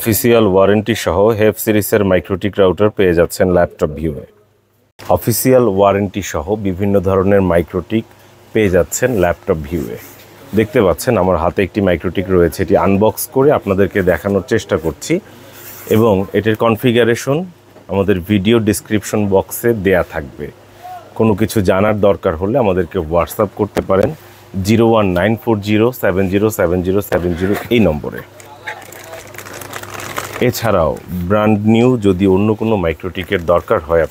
Official warranty সহ হেফ সিরিজের MikroTik router পেয়ে যাচ্ছেন ল্যাপটপ ভিউয়ে। অফিসিয়াল ওয়ারেন্টি সহ বিভিন্ন ধরনের মাইক্রোটিক পেয়ে যাচ্ছেন ল্যাপটপ ভিউয়ে। দেখতে পাচ্ছেন আমার হাতে একটি মাইক্রোটিক রয়েছে, এটি আনবক্স করে আপনাদেরকে দেখানোর চেষ্টা করছি এবং এটির কনফিগারেশন আমাদের ভিডিও ডিসক্রিপশন বক্সে দেয়া থাকবে। কোনো কিছু জানার দরকার হলে আমাদেরকে হোয়াটসঅ্যাপ করতে পারেন 01940707070 এই নম্বরে। এছাড়াও ব্র্যান্ড নিউ যদি অন্য কোনো মাইক্রোটিকের দরকার হয়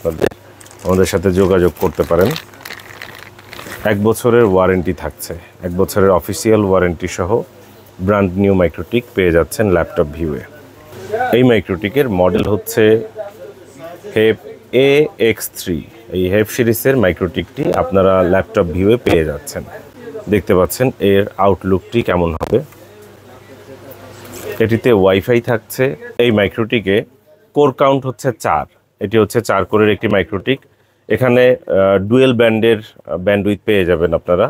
আমাদের সাথে যোগাযোগ করতে পারেন। 1 বছরের ওয়ারেন্টি থাকছে, 1 বছরের অফিসিয়াল ওয়ারেন্টি সহ ব্র্যান্ড নিউ মাইক্রোটিক পেয়ে যাচ্ছেন ল্যাপটপ ভিউয়ে। এই মাইক্রোটিকের মডেল হচ্ছে হেফ AX3। এই হেফ সিরিজের মাইক্রোটিকটি আপনারা ল্যাপটপ ভিউয়ে পেয়ে যাচ্ছেন। দেখতে পাচ্ছেন এর আউটলুকটি কেমন হবে। এটিতে ওয়াইফাই থাকছে। এই মাইক্রোটিকে কোর কাউন্ট হচ্ছে 4। এটি হচ্ছে 4 কোরের একটি মাইক্রোটিক। এখানে ডুয়েল ব্যান্ডের ব্যান্ডউইথ পেয়ে যাবেন আপনারা।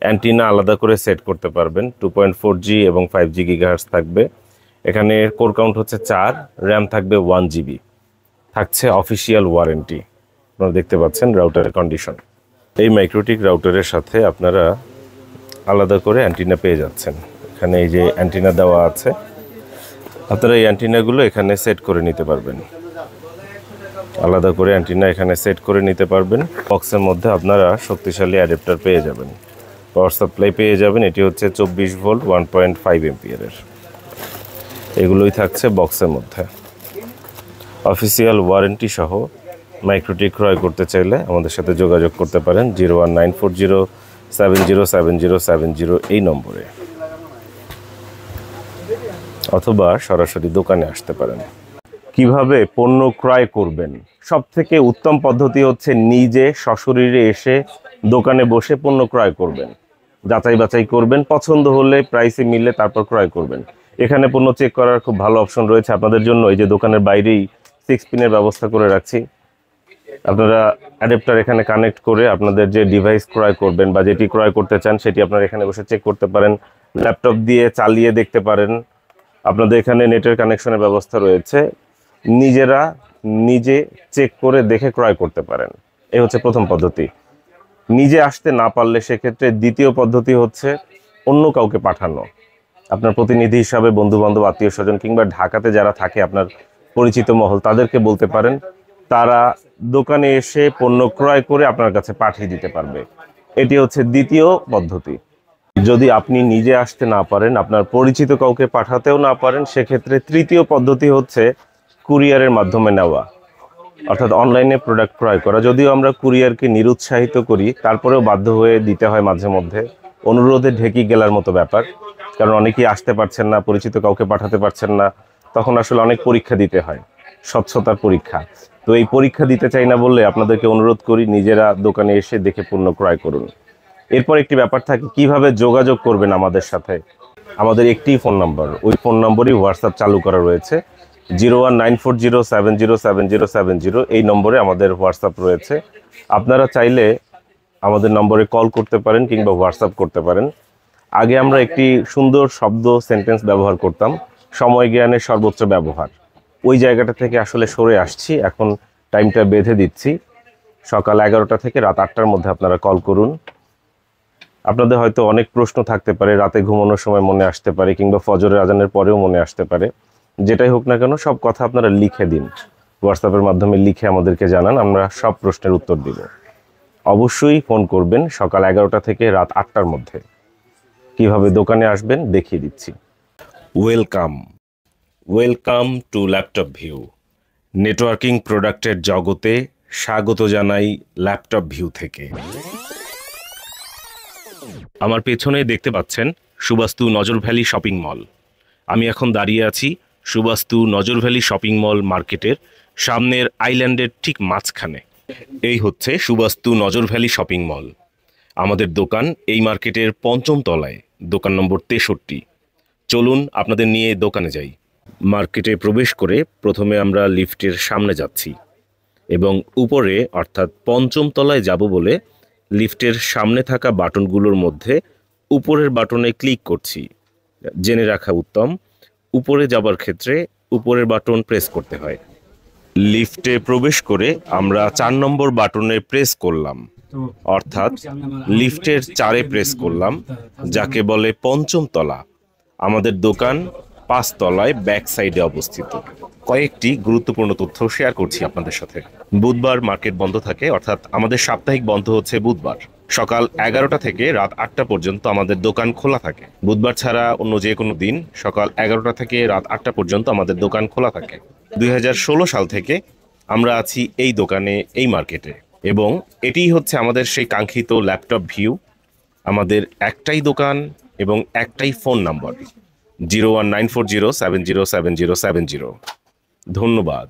অ্যান্টিনা আলাদা করে সেট করতে পারবেন। 2.4G এবং 5G গিগাহার্টজ থাকবে। এখানে কোর কাউন্ট হচ্ছে 4, র্যাম থাকবে 1GB। থাকছে অফিসিয়াল ওয়ারেন্টি। আপনারা দেখতে পাচ্ছেন রাউটারের কন্ডিশন। এই মাইক্রোটিক রাউটারের সাথে আপনারা আলাদা করে অ্যান্টিনা পেয়ে যাচ্ছেন। এখানে এই যে অ্যান্টিনা দেওয়া আছে, আপনারা এই অ্যান্টিনাগুলো এখানে সেট করে নিতে পারবেন। আলাদা করে অ্যান্টিনা এখানে সেট করে নিতে পারবেন। বক্সের মধ্যে আপনারা শক্তিশালী অ্যাডাপ্টার পেয়ে যাবেন, পাওয়ার সাপ্লাই পেয়ে যাবেন। এটি হচ্ছে 24 ভোল্ট 1.5 এম্পিয়ারের। এগুলোই থাকছে বক্সের মধ্যে। অফিসিয়াল ওয়ারেন্টি সহ মাইক্রোটিক ক্রয় করতে চাইলে আমাদের সাথে যোগাযোগ করতে পারেন 01940707070 এই নম্বরে, অথবা সরাসরি দোকানে আসতে পারেন। কিভাবে পণ্য ক্রয় করবেন? সবথেকে উত্তম পদ্ধতি হচ্ছে নিজে সশরীরে এসে দোকানে বসে পণ্য ক্রয় করবেন। যাচাই বাছাই করবেন, পছন্দ হলে প্রাইসে মিললে তারপর ক্রয় করবেন। এখানে পণ্য চেক করার খুব ভালো অপশন রয়েছে আপনাদের জন্য। এই যে দোকানের বাইরেই 6 পিনের ব্যবস্থা করে রাখছি। আপনারা অ্যাডাপ্টার এখানে কানেক্ট করে আপনাদের যে ডিভাইস ক্রয় করবেন বা যেটি ক্রয় করতে চান সেটি আপনারা এখানে বসে চেক করতে পারেন। ল্যাপটপ দিয়ে চালিয়ে দেখতে পারেন। আপনাদের এখানে নেটের কানেকশনের ব্যবস্থা রয়েছে। নিজে চেক করে দেখে ক্রয় করতে পারেন। এই হচ্ছে প্রথম পদ্ধতি। নিজে আসতে না পারলে সেক্ষেত্রে দ্বিতীয় পদ্ধতি হচ্ছে অন্য কাউকে পাঠানো। আপনার প্রতিনিধি হিসাবে বন্ধুবান্ধব, আত্মীয় স্বজন কিংবা ঢাকাতে যারা থাকে আপনার পরিচিত মহল, তাদেরকে বলতে পারেন। তারা দোকানে এসে পণ্য ক্রয় করে আপনার কাছে পাঠিয়ে দিতে পারবে। এটি হচ্ছে দ্বিতীয় পদ্ধতি। যদি আপনি নিজে আসতে না পারেন, আপনার পরিচিত কাউকে পাঠাতেও না পারেন, সেক্ষেত্রে তৃতীয় পদ্ধতি হচ্ছে কুরিয়ারের মাধ্যমে নেওয়া, অর্থাৎ অনলাইনে প্রোডাক্ট ক্রয় করা। যদিও আমরা কুরিয়ারকে নিরুৎসাহিত করি, তারপরেও বাধ্য হয়ে দিতে হয় মাঝে মধ্যে। অনুরোধে ঢেকি গেলার মতো ব্যাপার, কারণ অনেকেই আসতে পারছেন না, পরিচিত কাউকে পাঠাতে পারছেন না। তখন আসলে অনেক পরীক্ষা দিতে হয়, স্বচ্ছতার পরীক্ষা। তো এই পরীক্ষা দিতে চাই না বললে আপনাদেরকে অনুরোধ করি নিজেরা দোকানে এসে দেখে পণ্য ক্রয় করুন। এরপর একটি ব্যাপার থাকে, কিভাবে যোগাযোগ করবেন আমাদের সাথে। আমাদের একটি ফোন নাম্বার, ওই ফোন নম্বরই হোয়াটসঅ্যাপ চালু করা রয়েছে। 01940707070 এই নম্বরে আমাদের হোয়াটসঅ্যাপ রয়েছে। আপনারা চাইলে আমাদের নম্বরে কল করতে পারেন কিংবা হোয়াটসঅ্যাপ করতে পারেন। আগে আমরা একটি সুন্দর শব্দ সেন্টেন্স ব্যবহার করতাম, সময় জ্ঞানের সর্বোচ্চ ব্যবহার। ওই জায়গাটা থেকে আসলে সরে আসছি। এখন টাইমটা বেঁধে দিচ্ছি, সকাল 11টা থেকে রাত 8টার মধ্যে আপনারা কল করুন। আপনাদের হয়তো অনেক প্রশ্ন থাকতে পারে, রাতে ঘুমানোর সময় মনে আসতে পারে কিংবা ফজরের আজানের পরেও মনে আসতে পারে। যেটাই হোক না কেন সব কথা আপনারা লিখে দিন, হোয়াটসঅ্যাপের মাধ্যমে লিখে আমাদেরকে জানান, আমরা সব প্রশ্নের উত্তর দিব। অবশ্যই ফোন করবেন সকাল 11টা থেকে রাত 8টার মধ্যে। কিভাবে দোকানে আসবেন দেখিয়ে দিচ্ছি। Welcome to laptop view. Networking প্রোডাক্টের জগতে স্বাগত জানাই ল্যাপটপ ভিউ থেকে। আমার পেছনে দেখতে পাচ্ছেন সুবাস্তু নজর ভ্যালি শপিং মল। আমি এখন দাঁড়িয়ে আছি সুবাস্তু নজর ভ্যালি শপিং মল মার্কেটের সামনের আইল্যান্ডের ঠিক মাঝখানে। এই হচ্ছে সুবাস্তু নজর ভ্যালি শপিং মল। আমাদের দোকান এই মার্কেটের 5ম তলায়, দোকান নম্বর 63। চলুন আপনাদের নিয়ে দোকানে যাই। মার্কেটে প্রবেশ করে প্রথমে আমরা লিফটের সামনে যাচ্ছি এবং উপরে অর্থাৎ 5ম তলায় যাব বলে লিফটের সামনে থাকা বাটনগুলোর মধ্যে উপরের বাটনে ক্লিক করছি। জেনে রাখা উত্তম, উপরে যাবার ক্ষেত্রে উপরের বাটন প্রেস করতে হয়। লিফটে প্রবেশ করে আমরা 4 নম্বর বাটনে প্রেস করলাম, অর্থাৎ লিফটের 4-এ প্রেস করলাম, যাকে বলে পঞ্চম তলা। আমাদের দোকান 5 তলায় ব্যাক সাইডে অবস্থিত। কয়েকটি গুরুত্বপূর্ণ তথ্য শেয়ার করছি আপনাদের সাথে। বুধবার মার্কেট বন্ধ থাকে, অর্থাৎ আমাদের সাপ্তাহিক বন্ধ হচ্ছে বুধবার। সকাল 11টা থেকে রাত 8টা পর্যন্ত আমাদের দোকান খোলা থাকে। বুধবার ছাড়া অন্য যে কোনো দিন সকাল 11টা থেকে রাত 8টা পর্যন্ত আমাদের দোকান খোলা থাকে। 2016 সাল থেকে আমরা আছি এই দোকানে, এই মার্কেটে, এবং এটিই হচ্ছে আমাদের সেই কাঙ্ক্ষিত ল্যাপটপ ভিউ। আমাদের একটাই দোকান এবং একটাই ফোন নাম্বার, 01940707070। ধন্যবাদ।